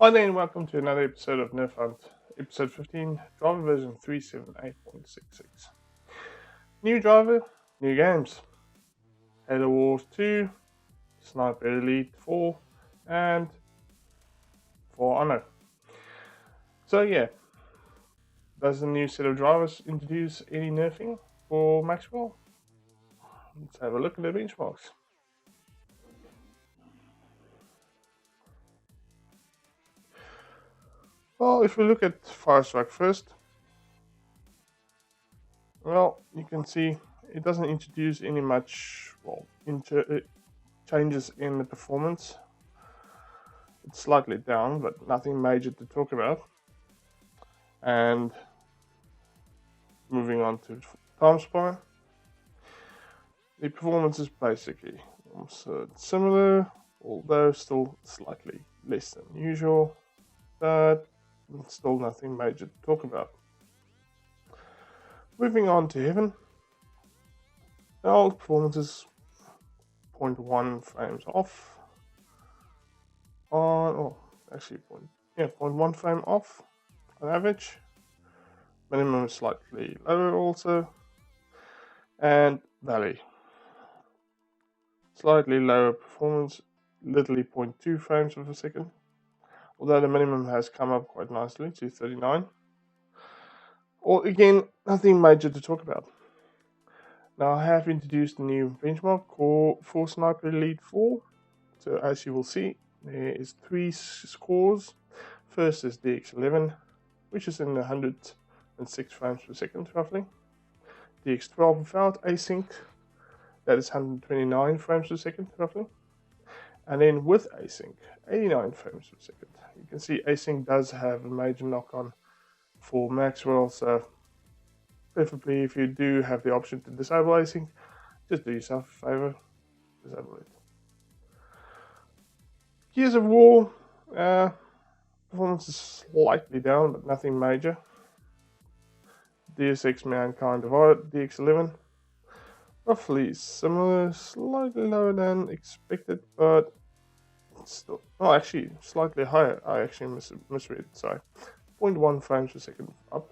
Hi there and welcome to another episode of Nerf Hunt, episode 15, driver version 378.66. New driver, new games. Halo Wars 2, Sniper Elite 4, and For Honor. So yeah, does the new set of drivers introduce any nerfing for Maxwell? Let's have a look at the benchmarks. Well, if we look at Firestrike first, well, you can see it doesn't introduce any changes in the performance. It's slightly down, but nothing major to talk about. And moving on to Time Spy, the performance is basically also similar, although still slightly less than usual, but still nothing major to talk about. Moving on to Heaven, the old performance is 0.1 frames off on, 0.1 frame off on average. Minimum is slightly lower also, and Valley, slightly lower performance, literally 0.2 frames per second, although the minimum has come up quite nicely to 39. Or again, nothing major to talk about. Now I have introduced a new benchmark for Sniper Elite 4. So as you will see, there is 3 scores. First is DX11, which is in 106 frames per second roughly. DX12 without async, that is 129 frames per second roughly. And then with async, 89 frames per second. You can see async does have a major knock-on for Maxwell, so preferably if you do have the option to disable async, just do yourself a favor, disable it. Gears of War, performance is slightly down, but nothing major. Deus Ex Mankind Divided, DX11, roughly similar, slightly lower than expected, but still, actually slightly higher. I actually misread, sorry. 0.1 frames per second up.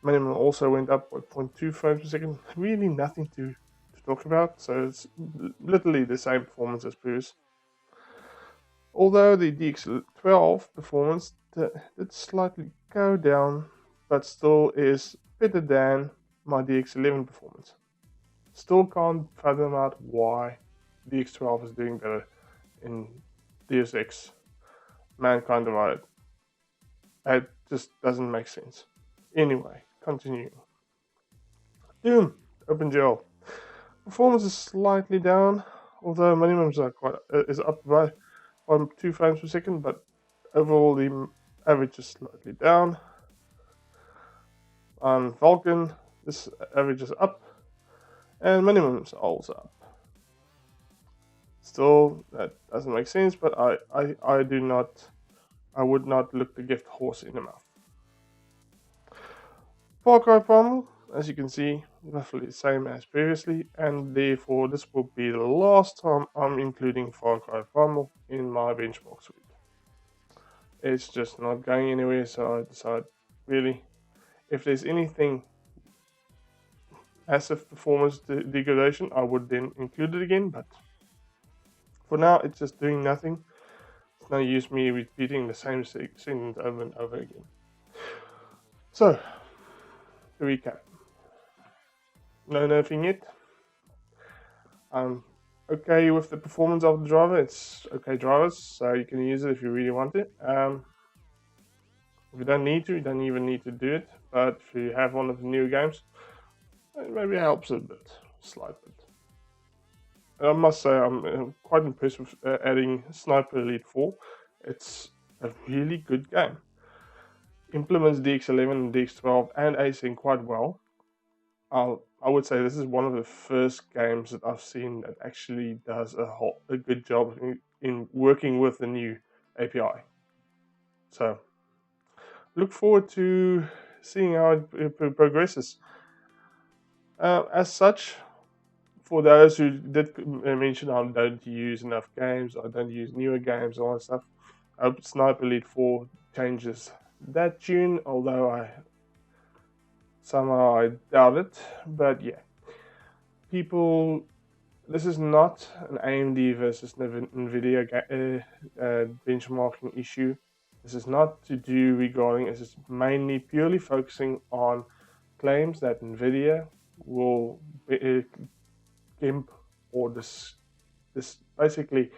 Minimum also went up by 0.2 frames per second. Really nothing to talk about, so it's literally the same performance as previous. Although the DX12 performance did slightly go down, but still is better than my DX11 performance. Still can't fathom out why DX12 is doing better in Deus Ex Mankind Divided. It just doesn't make sense. Anyway, continuing. Doom OpenGL. Performance is slightly down, although minimums are is up by 2 frames per second, but overall the average is slightly down. On Vulcan, this average is up, and minimums are also up. Still, that doesn't make sense, but I would not look the gift horse in the mouth. Far Cry Primal, as you can see, roughly the same as previously, and therefore this will be the last time I'm including Far Cry Primal in my benchmark suite. It's just not going anywhere, so I decided, really, if there's anything massive performance degradation, I would then include it again, but for now it's just doing nothing. It's no use me repeating the same sentence over and over again. So, to recap, no nerfing yet. I'm okay with the performance of the driver. It's okay drivers, so you can use it if you really want it. If you don't need to, you don't even need to do it. But if you have one of the new games, it maybe helps a bit, slight bit. I must say I'm quite impressed with adding Sniper Elite 4. It's a really good game. Implements DX11 and DX12 and async quite well. I would say this is one of the first games that I've seen that actually does a good job in working with the new API. So, look forward to seeing how it progresses. As such, for those who did mention I don't use enough games, I don't use newer games, all that stuff, hope Sniper Elite 4 changes that tune, although I doubt it. But yeah, people, this is not an AMD versus Nvidia benchmarking issue. This is not to do regarding. This is mainly purely focusing on claims that Nvidia will gimp or this basically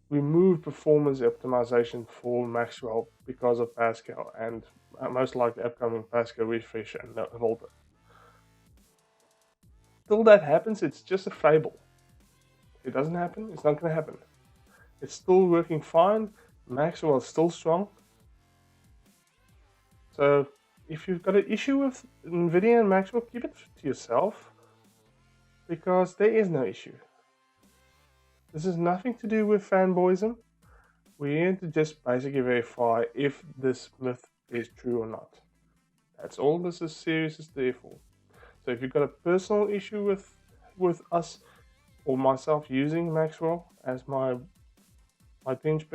remove performance optimization for Maxwell because of Pascal and most likely upcoming Pascal refresh and Volta. Till that happens, it's just a fable. If it doesn't happen, it's not going to happen. It's still working fine. Maxwell is still strong. So if you've got an issue with Nvidia and Maxwell, keep it to yourself, because there is no issue. This has nothing to do with fanboyism. We need to just basically verify if this myth is true or not. That's all this series is there for. So if you've got a personal issue with us or myself using Maxwell as my bench,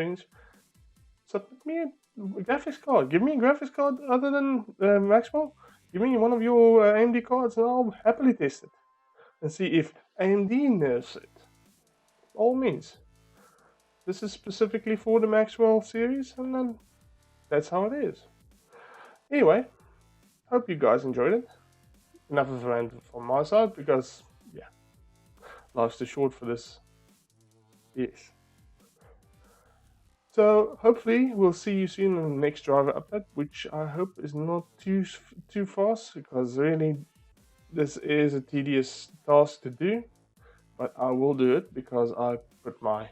submit me a graphics card. Give me a graphics card other than Maxwell. Give me one of your AMD cards and I'll happily test it and see if AMD nerfs it. All means. This is specifically for the Maxwell series, and then that's how it is. Anyway, hope you guys enjoyed it. Enough of a rant from my side, because yeah, life's too short for this. Yes. So hopefully we'll see you soon in the next driver update, which I hope is not too fast, because really this is a tedious task to do. But I will do it because I put my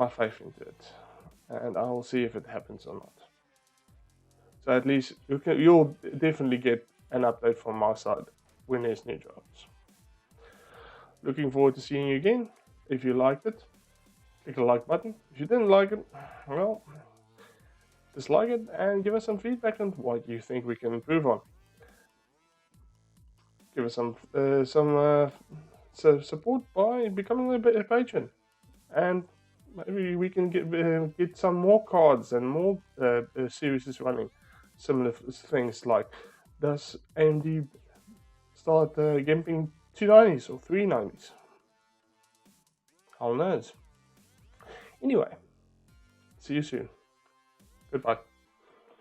faith into it, and I will see if it happens or not. So at least you'll definitely get an update from my side when there's new drops. Looking forward to seeing you again. If you liked it, click the like button. If you didn't like it, well, dislike it and give us some feedback on what you think we can improve on. Give us some support by becoming a patron, and maybe we can get some more cards and more series running. Similar things like, does AMD start gimping 290s or 390s? Who knows? Anyway, see you soon. Goodbye.